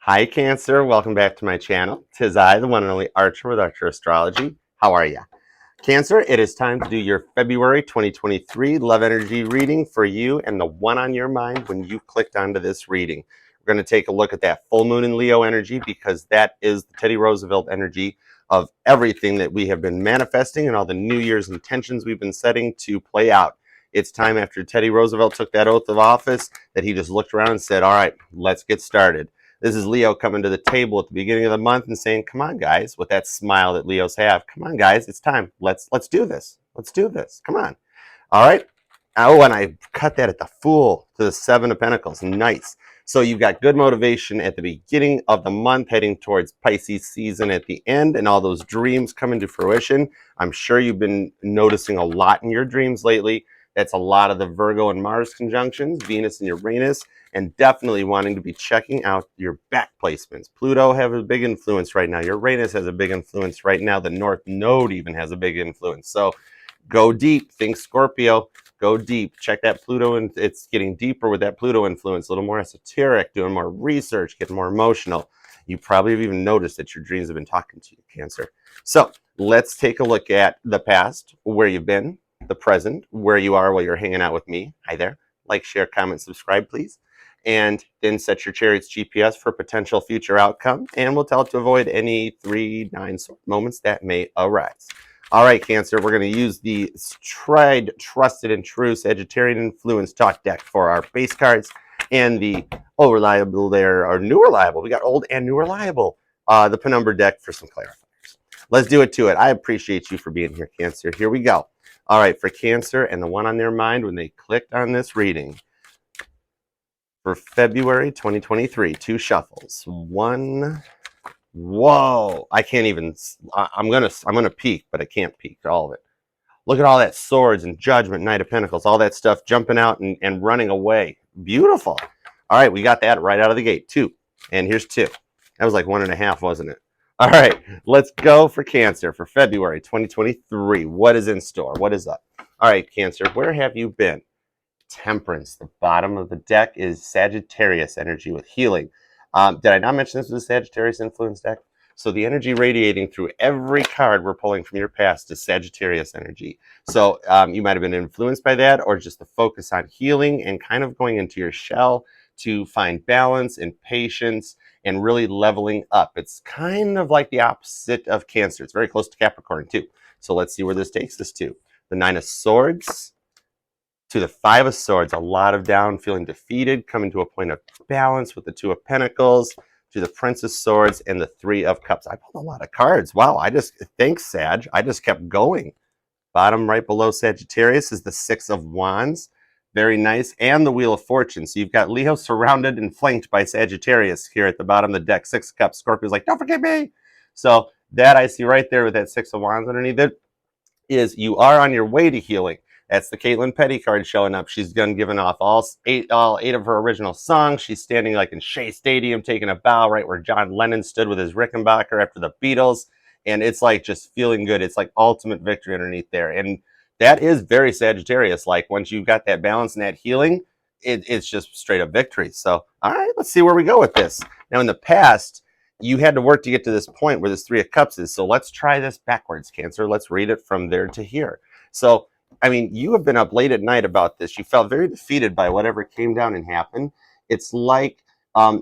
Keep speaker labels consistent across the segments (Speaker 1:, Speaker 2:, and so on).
Speaker 1: Hi, Cancer. Welcome back to my channel. Tis I, the one and only Archer with Archer Astrology. How are ya? Cancer, it is time to do your February 2023 love energy reading for you and the one on your mind when you clicked onto this reading. We're going to take a look at that full moon in Leo energy because that is the Teddy Roosevelt energy of everything that we have been manifesting and all the New Year's intentions we've been setting to play out. It's time after Teddy Roosevelt took that oath of office that he just looked around and said, all right, let's get started. This is Leo coming to the table at the beginning of the month and saying, come on, guys, with that smile that Leos have. Come on, guys, it's time. Let's do this. Let's do this. Come on. All right. Oh, and I cut that at the Fool to the Seven of Pentacles. Nice. So you've got good motivation at the beginning of the month, heading towards Pisces season at the end, and all those dreams coming to fruition. I'm sure you've been noticing a lot in your dreams lately. That's a lot of the Virgo and Mars conjunctions, Venus and Uranus, and definitely wanting to be checking out your back placements. Pluto have a big influence right now. Uranus has a big influence right now. The North Node even has a big influence. So go deep. Think Scorpio. Go deep. Check that Pluto, and it's getting deeper with that Pluto influence. A little more esoteric, doing more research, getting more emotional. You probably have even noticed that your dreams have been talking to you, Cancer. So let's take a look at the past, where you've been, the present, where you are while you're hanging out with me. Hi there. Like, share, comment, subscribe, please. And then set your chariot's GPS for potential future outcome, and we'll tell it to avoid any 3-9 moments that may arise. All right, Cancer, we're going to use the tried, trusted, and true Sagittarian Influence Talk deck for our base cards, and the old reliable there, or new reliable. We got old and new reliable, the Penumbra deck for some clarifiers. Let's do it to it. I appreciate you for being here, Cancer. Here we go. All right, for Cancer and the one on their mind when they clicked on this reading. For February 2023, 2 shuffles. 1. Whoa! I can't even. I'm gonna peek, but I can't peek all of it. Look at all that swords and judgment, Knight of Pentacles, all that stuff jumping out and running away. Beautiful. All right, we got that right out of the gate. 2, and here's 2. That was like 1.5, wasn't it? All right, let's go for Cancer for February 2023. What is in store? What is up? All right, Cancer, where have you been? Temperance. The bottom of the deck is Sagittarius energy with healing. Did I not mention this was a Sagittarius influence deck? So the energy radiating through every card we're pulling from your past is Sagittarius energy. So you might have been influenced by that, or just the focus on healing and kind of going into your shell to find balance and patience and really leveling up. It's kind of like the opposite of Cancer. It's very close to Capricorn too. So let's see where this takes us to. The 9 of Swords to the 5 of Swords, a lot of down, feeling defeated, coming to a point of balance with the 2 of Pentacles, to the Prince of Swords, and the 3 of Cups. I pulled a lot of cards. Wow, thanks, Sag. I just kept going. Bottom right below Sagittarius is the 6 of Wands. Very nice. And the Wheel of Fortune. So you've got Leo surrounded and flanked by Sagittarius here at the bottom of the deck. 6 of Cups. Scorpio's like, don't forget me. So that I see right there with that 6 of Wands underneath it is you are on your way to healing. That's the Caitlin Petty card showing up. She's done giving off all eight of her original songs. She's standing like in Shea Stadium, taking a bow right where John Lennon stood with his Rickenbacker after the Beatles. And it's like just feeling good. It's like ultimate victory underneath there. And that is very Sagittarius. Like once you've got that balance and that healing, it's just straight up victory. So, all right, let's see where we go with this. Now, in the past, you had to work to get to this point where this 3 of Cups is. So let's try this backwards, Cancer. Let's read it from there to here. So, I mean, you have been up late at night about this. You felt very defeated by whatever came down and happened. It's like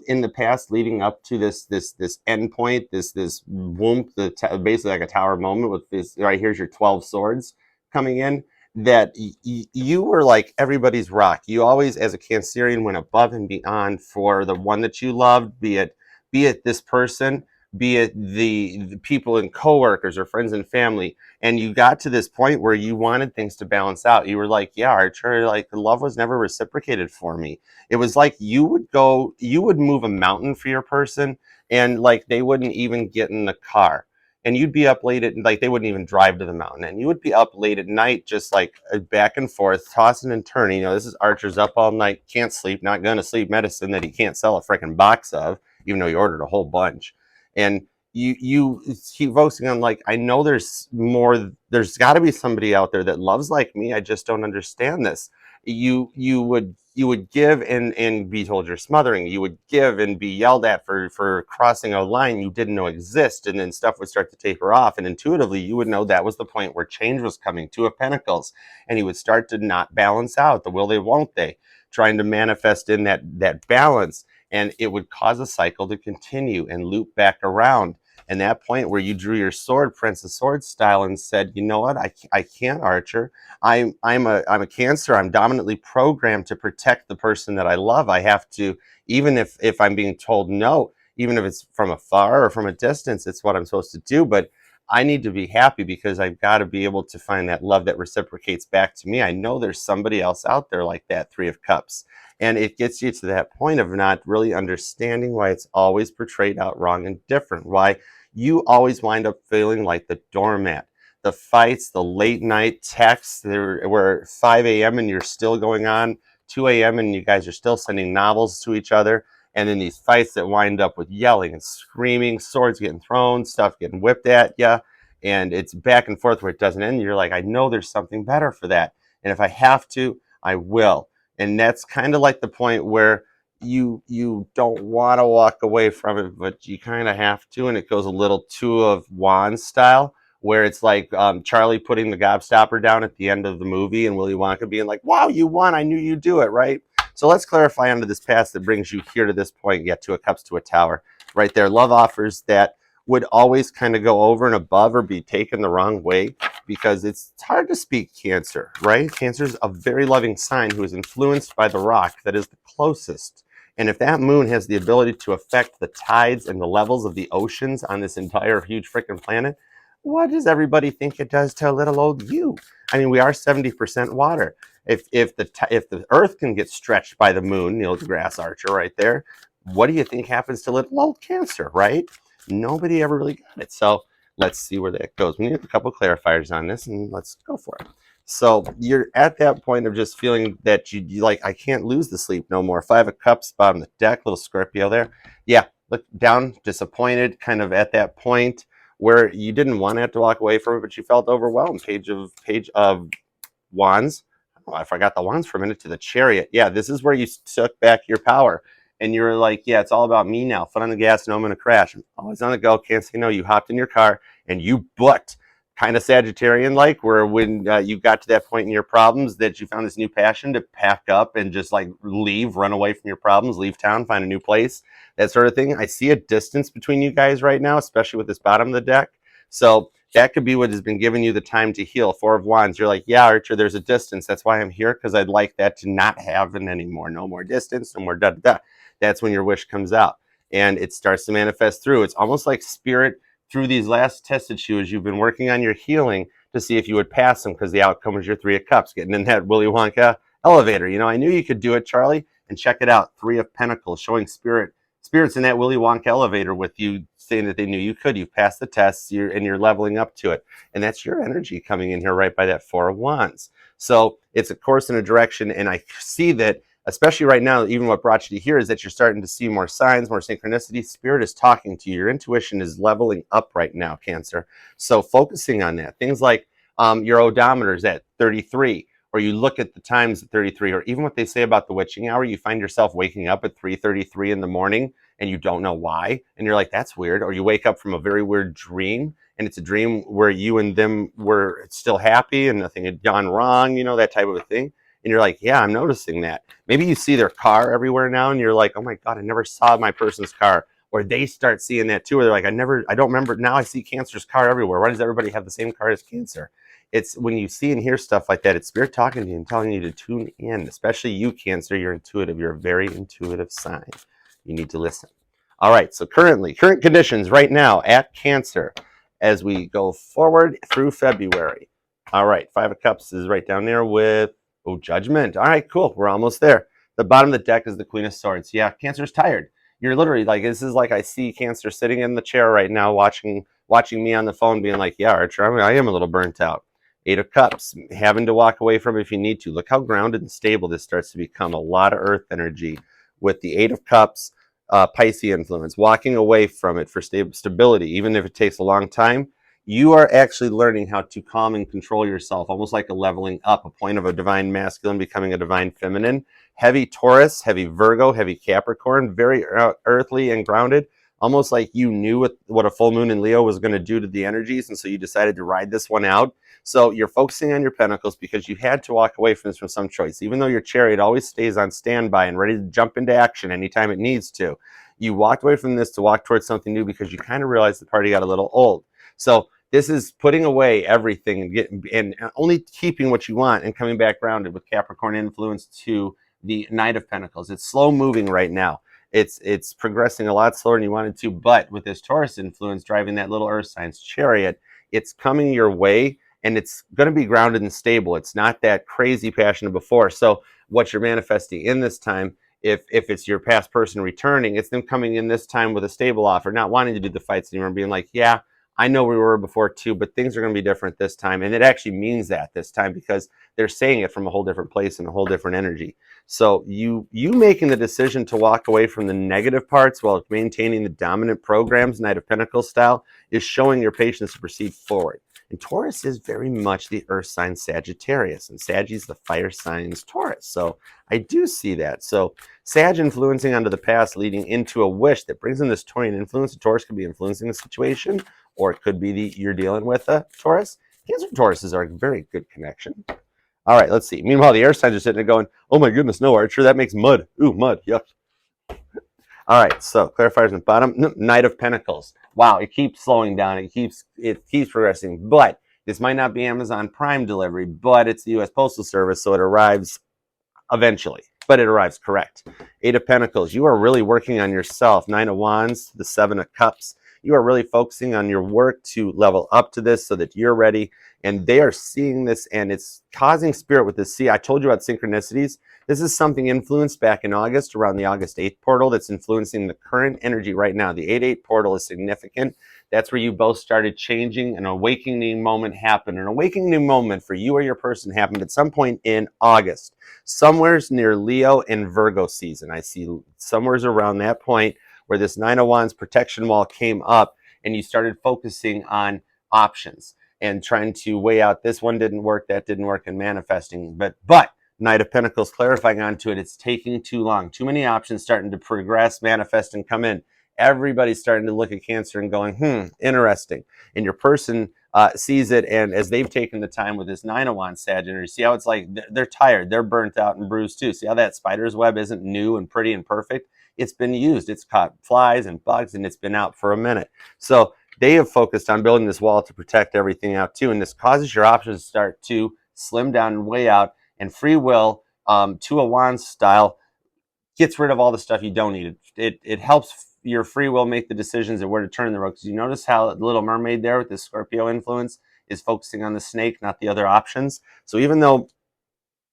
Speaker 1: in the past, leading up to this end point, this womb, basically like a tower moment with this. Right here's your 12 swords coming in. That you were like everybody's rock. You always, as a Cancerian, went above and beyond for the one that you loved, be it this person, be it the people and coworkers or friends and family. And you got to this point where you wanted things to balance out. You were like, yeah, Archer, like the love was never reciprocated for me. It was like you would move a mountain for your person and like they wouldn't even get in the car. And you'd be up late at, like they wouldn't even drive to the mountain. And you would be up late at night, just like back and forth, tossing and turning. You know, this is Archer's up all night, can't sleep, not gonna sleep medicine that he can't sell a freaking box of, even though he ordered a whole bunch. And you keep focusing on like, I know there's more, there's got to be somebody out there that loves like me. I just don't understand this. You would give and be told you're smothering. You would give and be yelled at for crossing a line you didn't know exist, and then stuff would start to taper off, and intuitively you would know that was the point where change was coming. Two of Pentacles, and he would start to not balance out. The will they, won't they, trying to manifest in that balance, and it would cause a cycle to continue and loop back around. And that point where you drew your sword, Prince of Swords style, and said, you know what, I can't, Archer. I'm a Cancer. I'm dominantly programmed to protect the person that I love. I have to, even if I'm being told no, even if it's from afar or from a distance, it's what I'm supposed to do. But I need to be happy because I've got to be able to find that love that reciprocates back to me. I know there's somebody else out there like that. Three of Cups. And it gets you to that point of not really understanding why it's always portrayed out wrong and different. Why you always wind up feeling like the doormat. The fights, the late night texts, there were 5 a.m. and you're still going on, 2 a.m. and you guys are still sending novels to each other. And then these fights that wind up with yelling and screaming, swords getting thrown, stuff getting whipped at you. And it's back and forth where it doesn't end. You're like, I know there's something better for that. And if I have to, I will. And that's kind of like the point where you don't want to walk away from it, but you kind of have to. And it goes a little Two of Wands style, where it's like Charlie putting the gobstopper down at the end of the movie and Willy Wonka being like, wow, you won. I knew you'd do it, right? So let's clarify onto this path that brings you here to this point. Yeah, Two of Cups to a Tower. Right there. Love offers that would always kind of go over and above or be taken the wrong way, because it's hard to speak Cancer, right? Cancer is a very loving sign who is influenced by the rock that is the closest. And if that moon has the ability to affect the tides and the levels of the oceans on this entire huge freaking planet, what does everybody think it does to a little old you? I mean, we are 70% water. If the Earth can get stretched by the moon, the grass archer right there, what do you think happens to little old Cancer, right? Nobody ever really got it. So let's see where that goes. We need a couple clarifiers on this, and let's go for it. So you're at that point of just feeling that you like, I can't lose the sleep no more. 5 of Cups, bottom of the deck, little Scorpio there. Yeah, look down, disappointed, kind of at that point where you didn't want to have to walk away from it, but you felt overwhelmed. Page of Wands. Oh, I forgot the Wands for a minute, to the Chariot. Yeah, this is where you took back your power. And you're like, yeah, it's all about me now. Foot on the gas, no, I'm going to crash. I'm always on the go, can't say no. You hopped in your car and you booked, kind of Sagittarian-like, where when you got to that point in your problems that you found this new passion to pack up and just like leave, run away from your problems, leave town, find a new place, that sort of thing. I see a distance between you guys right now, especially with this bottom of the deck. So that could be what has been giving you the time to heal. 4 of Wands. You're like, yeah, Archer, there's a distance. That's why I'm here, because I'd like that to not happen anymore. No more distance, no more da-da-da. That's when your wish comes out and it starts to manifest through. It's almost like spirit through these last tested you as you've been working on your healing to see if you would pass them, because the outcome was your 3 of Cups, getting in that Willy Wonka elevator. I knew you could do it, Charlie. And check it out. 3 of Pentacles, showing spirits in that Willy Wonka elevator with you, saying that they knew you could. You've passed the tests, you're leveling up to it. And that's your energy coming in here right by that 4 of Wands. So it's a course and a direction. And I see that, especially right now, even what brought you to here is that you're starting to see more signs, more synchronicity. Spirit is talking to you. Your intuition is leveling up right now, Cancer. So focusing on that. Things like your odometer is at 33, or you look at the times at 33, or even what they say about the witching hour, you find yourself waking up at 3:33 in the morning and you don't know why. And you're like, that's weird. Or you wake up from a very weird dream, and it's a dream where you and them were still happy and nothing had gone wrong, that type of a thing. And you're like, yeah, I'm noticing that. Maybe you see their car everywhere now and you're like, oh my God, I never saw my person's car. Or they start seeing that too, where they're like, I don't remember. Now I see Cancer's car everywhere. Why does everybody have the same car as Cancer? It's when you see and hear stuff like that, it's spirit talking to you and telling you to tune in, especially you, Cancer. You're intuitive. You're a very intuitive sign. You need to listen. All right, so current conditions right now at Cancer as we go forward through February. All right, 5 of Cups is right down there with Judgment. All right, cool. We're almost there. The bottom of the deck is the Queen of Swords. Yeah, Cancer's tired. You're literally like, this is like I see Cancer sitting in the chair right now watching me on the phone being like, yeah, Archer, I am a little burnt out. 8 of Cups, having to walk away from it if you need to. Look how grounded and stable this starts to become. A lot of earth energy with the 8 of Cups, Pisces influence. Walking away from it for stability, even if it takes a long time. you are actually learning how to calm and control yourself, almost like a leveling up, a point of a divine masculine becoming a divine feminine. Heavy Taurus, heavy Virgo, heavy Capricorn, very earthly and grounded, almost like you knew what a full moon in Leo was going to do to the energies, and so you decided to ride this one out. So you're focusing on your pentacles because you had to walk away from this from some choice. Even though your chariot always stays on standby and ready to jump into action anytime it needs to, you walked away from this to walk towards something new because you kind of realized the party got a little old. So this is putting away everything and only keeping what you want and coming back grounded with Capricorn influence to the Knight of Pentacles. It's slow moving right now. It's progressing a lot slower than you wanted to, but with this Taurus influence driving that little Earth signs chariot, it's coming your way and it's going to be grounded and stable. It's not that crazy passion of before. So what you're manifesting in this time, if it's your past person returning, it's them coming in this time with a stable offer, not wanting to do the fights anymore, being like, yeah, I know we were before too, but things are going to be different this time. And it actually means that this time because they're saying it from a whole different place and a whole different energy. So you making the decision to walk away from the negative parts while maintaining the dominant programs, Knight of Pentacles style, is showing your patience to proceed forward. And Taurus is very much the earth sign Sagittarius, and Sagittarius the fire signs Taurus. So I do see that. So Sag influencing onto the past, leading into a wish that brings in this Taurian influence. Taurus could be influencing the situation, or it could be you're dealing with a Taurus. Cancer Tauruses are a very good connection. All right, let's see. Meanwhile, the air signs are sitting there going, oh my goodness, no, Archer, that makes mud. Ooh, mud, yuck. All right, so clarifiers in the bottom. Knight of Pentacles. Wow, it keeps slowing down. It keeps progressing. But this might not be Amazon Prime delivery, but it's the U.S. Postal Service, so it arrives eventually. But it arrives correct. Eight of Pentacles. You are really working on yourself. Nine of Wands, the Seven of Cups. You are really focusing on your work to level up to this so that you're ready. And they are seeing this, and it's causing spirit with this. See, I told you about synchronicities. This is something influenced back in August, around the August 8th portal, that's influencing the current energy right now. The 8-8 portal is significant. That's where you both started changing. An awakening moment happened. An awakening moment for you or your person happened at some point in August. Somewhere's near Leo and Virgo season. I see somewhere's around that point where this Nine of Wands protection wall came up and you started focusing on options and trying to weigh out this one didn't work, that didn't work, and manifesting. But Knight of Pentacles clarifying onto it, it's taking too long. Too many options starting to progress, manifest, and come in. Everybody's starting to look at Cancer and going, interesting. And your person sees it, and as they've taken the time with this Nine of Wands Sagittarius, see how it's like they're tired, they're burnt out and bruised too. See how that spider's web isn't new and pretty and perfect? It's been used. It's caught flies and bugs, and it's been out for a minute. So they have focused on building this wall to protect everything out too, and this causes your options to start to slim down and weigh out. And free will, Two of Wands style, gets rid of all the stuff you don't need. It helps your free will make the decisions of where to turn the road. Because you notice how the Little Mermaid there with the Scorpio influence is focusing on the snake, not the other options. So even though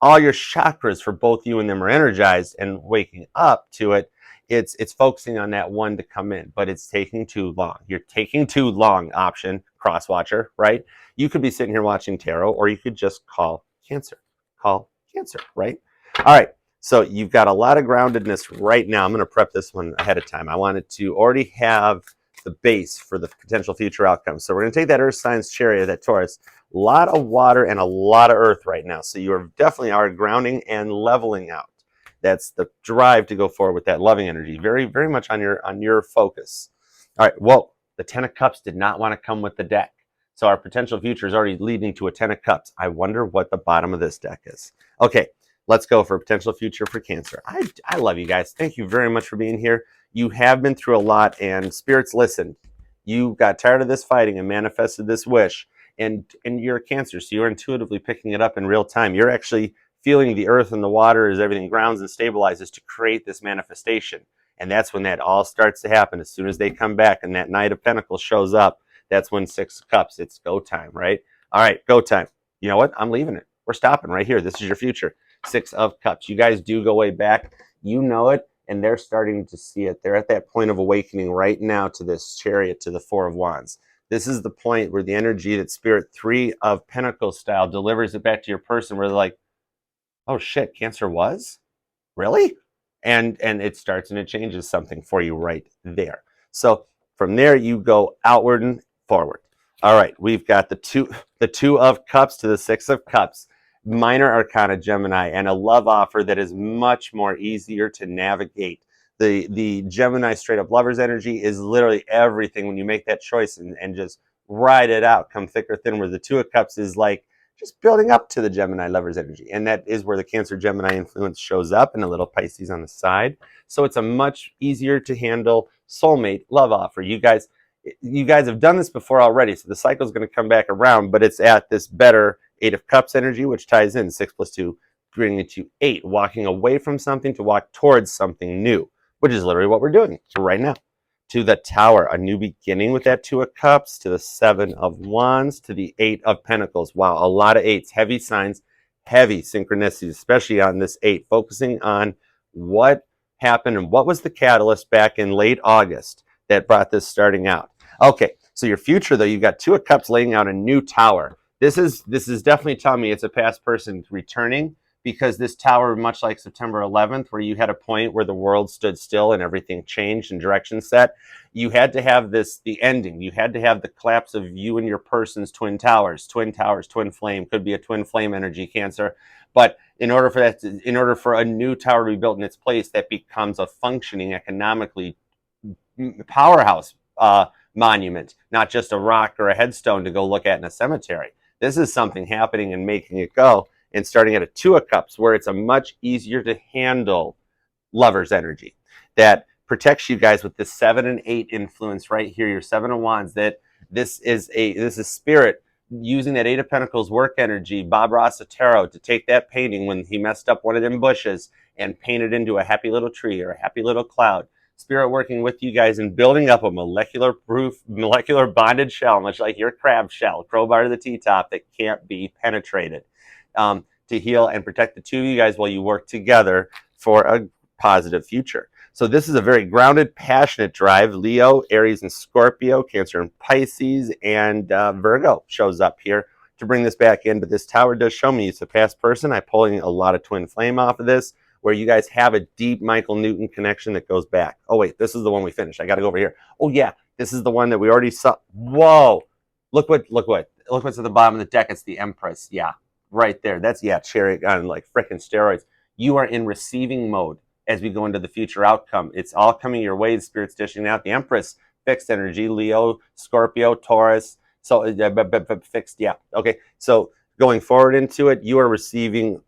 Speaker 1: all your chakras for both you and them are energized and waking up to it, it's focusing on that one to come in, but it's taking too long. You're taking too long option, cross watcher, right? You could be sitting here watching tarot, or you could just call Cancer. Call Cancer, right? All right, so you've got a lot of groundedness right now. I'm going to prep this one ahead of time. I wanted to already have the base for the potential future outcomes. So we're going to take that Earth Signs Chariot, that Taurus, a lot of water and a lot of earth right now. So you are definitely grounding and leveling out. That's the drive to go forward with that loving energy. Very, very much on your focus. All right, well, the Ten of Cups did not want to come with the deck. So our potential future is already leading to a Ten of Cups. I wonder what the bottom of this deck is. Okay, let's go for a potential future for Cancer. I love you guys. Thank you very much for being here. You have been through a lot, and spirits listened. You got tired of this fighting and manifested this wish. And you're a Cancer, so you're intuitively picking it up in real time. You're actually feeling the earth and the water as everything grounds and stabilizes to create this manifestation. And that's when that all starts to happen. As soon as they come back and that Knight of Pentacles shows up, that's when Six of Cups, it's go time, right? All right, go time. You know what? I'm leaving it. We're stopping right here. This is your future. Six of Cups. You guys do go way back. You know it, and they're starting to see it. They're at that point of awakening right now to this Chariot, to the Four of Wands. This is the point where the energy that Spirit Three of Pentacles style delivers it back to your person, where they're like, oh shit, Cancer was? Really? And it starts and it changes something for you right there. So from there, you go outward and forward. All right, we've got the two of cups to the 6 of cups, minor arcana Gemini, and a love offer that is much more easier to navigate. The Gemini straight up lover's energy is literally everything when you make that choice and just ride it out, come thick or thin, where the 2 of cups is like just building up to the Gemini lover's energy. And that is where the Cancer Gemini influence shows up, and a little Pisces on the side. So it's a much easier to handle soulmate love offer. You guys have done this before already, so the cycle is going to come back around, but it's at this better 8 of cups energy, which ties in 6 plus 2, bringing it to 8, walking away from something to walk towards something new, which is literally what we're doing right now. To the Tower, a new beginning with that 2 of cups, to the 7 of wands, to the 8 of pentacles. Wow, a lot of 8s, heavy signs, heavy synchronicities, especially on this 8, focusing on what happened and what was the catalyst back in late August that brought this starting out. Okay, so your future, though, you've got 2 of cups laying out a new tower. This is definitely telling me it's a past person returning, because this tower, much like September 11th, where you had a point where the world stood still and everything changed and direction set, you had to have the ending. You had to have the collapse of you and your person's twin towers, twin flame, could be a twin flame energy, Cancer. But in order for a new tower to be built in its place, that becomes a functioning, economically powerhouse monument, not just a rock or a headstone to go look at in a cemetery. This is something happening and making it go, and starting at a 2 of cups, where it's a much easier to handle lover's energy that protects you guys with this 7 and 8 influence right here, your 7 of wands. That this is spirit using that 8 of pentacles work energy, Bob Ross of tarot, to take that painting when he messed up one of them bushes and paint it into a happy little tree or a happy little cloud. Spirit working with you guys and building up a molecular bonded shell, much like your crab shell, crowbar to the T-top, that can't be penetrated, to heal and protect the 2 of you guys while you work together for a positive future. So this is a very grounded, passionate drive. Leo, Aries, and Scorpio, Cancer and Pisces, and Virgo shows up here to bring this back in. But this tower does show me it's a past person. I'm pulling a lot of twin flame off of this, where you guys have a deep Michael Newton connection that goes back. Oh, wait, this is the one we finished. I got to go over here. Oh, yeah, this is the one that we already saw. Whoa, look what's at the bottom of the deck. It's the Empress. Yeah, right there. That's, Chariot on like freaking steroids. You are in receiving mode as we go into the future outcome. It's all coming your way. The Spirit's dishing out. The Empress, fixed energy, Leo, Scorpio, Taurus. So fixed, yeah. Okay, so going forward into it, you are receiving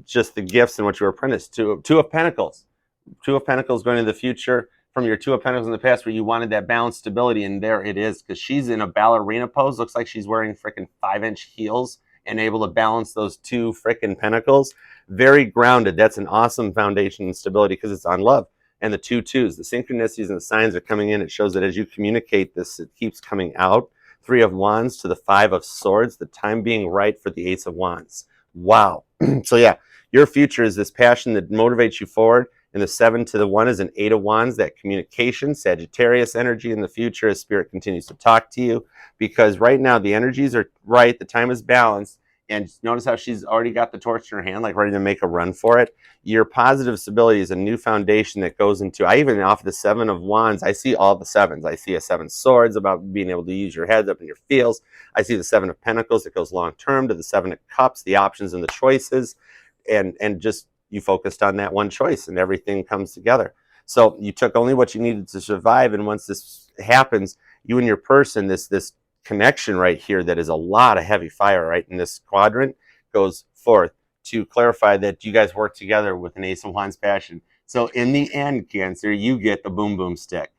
Speaker 1: just the gifts in what you were apprenticed to. 2 of Pentacles. 2 of Pentacles going into the future from your 2 of Pentacles in the past, where you wanted that balance, stability, and there it is, because she's in a ballerina pose. Looks like she's wearing freaking 5-inch heels and able to balance those 2 freaking pentacles. Very grounded. That's an awesome foundation and stability, because it's on love. And the 2 twos, the synchronicities and the signs are coming in. It shows that as you communicate this, it keeps coming out. 3 of wands to the 5 of swords, the time being right for the Ace of wands. Wow. So yeah, your future is this passion that motivates you forward. And the 7 to the 1 is an 8 of wands, that communication, Sagittarius energy in the future as Spirit continues to talk to you. Because right now the energies are right, the time is balanced. And notice how she's already got the torch in her hand, like ready to make a run for it. Your positive stability is a new foundation that goes into, I even off the 7 of wands, I see all the 7s. I see a 7 swords about being able to use your heads up in your feels. I see the 7 of pentacles that goes long term, to the 7 of cups, the options and the choices. And just you focused on that one choice and everything comes together. So you took only what you needed to survive. And once this happens, you and your person, this connection right here, that is a lot of heavy fire right in this quadrant, goes forth to clarify that you guys work together with an Ace of Wands passion. So in the end, Cancer, you get the boom boom stick.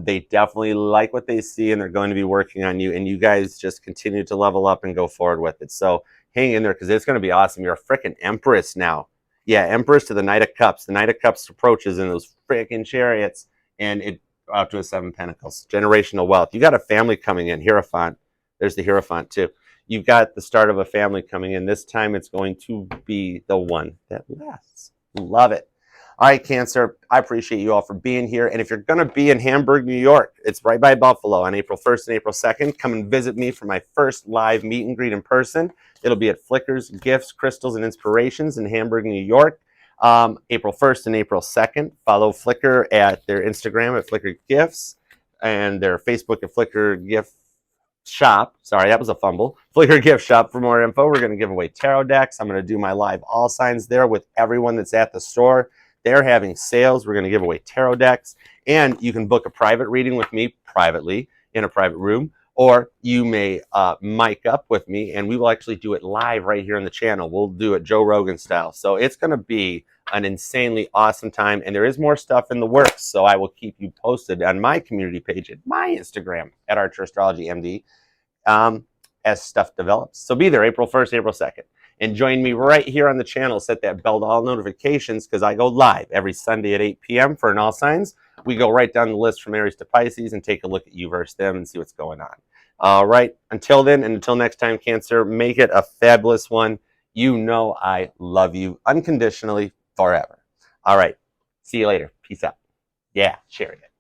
Speaker 1: They definitely like what they see, and they're going to be working on you, and you guys just continue to level up and go forward with it. So hang in there, because it's going to be awesome. You're a freaking Empress now. Yeah, Empress to the Knight of Cups. The Knight of Cups approaches in those freaking chariots, and it out to a 7 pentacles. Generational wealth. You got a family coming in. Hierophant. There's the Hierophant too. You've got the start of a family coming in. This time it's going to be the one that lasts. Love it. All right, Cancer, I appreciate you all for being here. And if you're going to be in Hamburg, New York, it's right by Buffalo on April 1st and April 2nd. Come and visit me for my first live meet and greet in person. It'll be at Flickers, Gifts, Crystals, and Inspirations in Hamburg, New York. April 1st and April 2nd. Follow Flickr at their Instagram at Flickr Gifts and their Facebook at Flickr Gift shop. Sorry, that was a fumble. Flickr gift shop for more info. We're going to give away tarot decks. I'm going to do my live all signs there with everyone that's at the store. They're having sales. We're going to give away tarot decks. And you can book a private reading with me privately in a private room. Or you may mic up with me, and we will actually do it live right here on the channel. We'll do it Joe Rogan style. So it's going to be an insanely awesome time, and there is more stuff in the works. So I will keep you posted on my community page at my Instagram at Archer Astrology MD as stuff develops. So be there April 1st, April 2nd. And join me right here on the channel. Set that bell to all notifications because I go live every Sunday at 8 p.m. for an all signs. We go right down the list from Aries to Pisces and take a look at you versus them and see what's going on. All right. Until then and until next time, Cancer, make it a fabulous one. You know I love you unconditionally forever. All right. See you later. Peace out. Yeah, share it.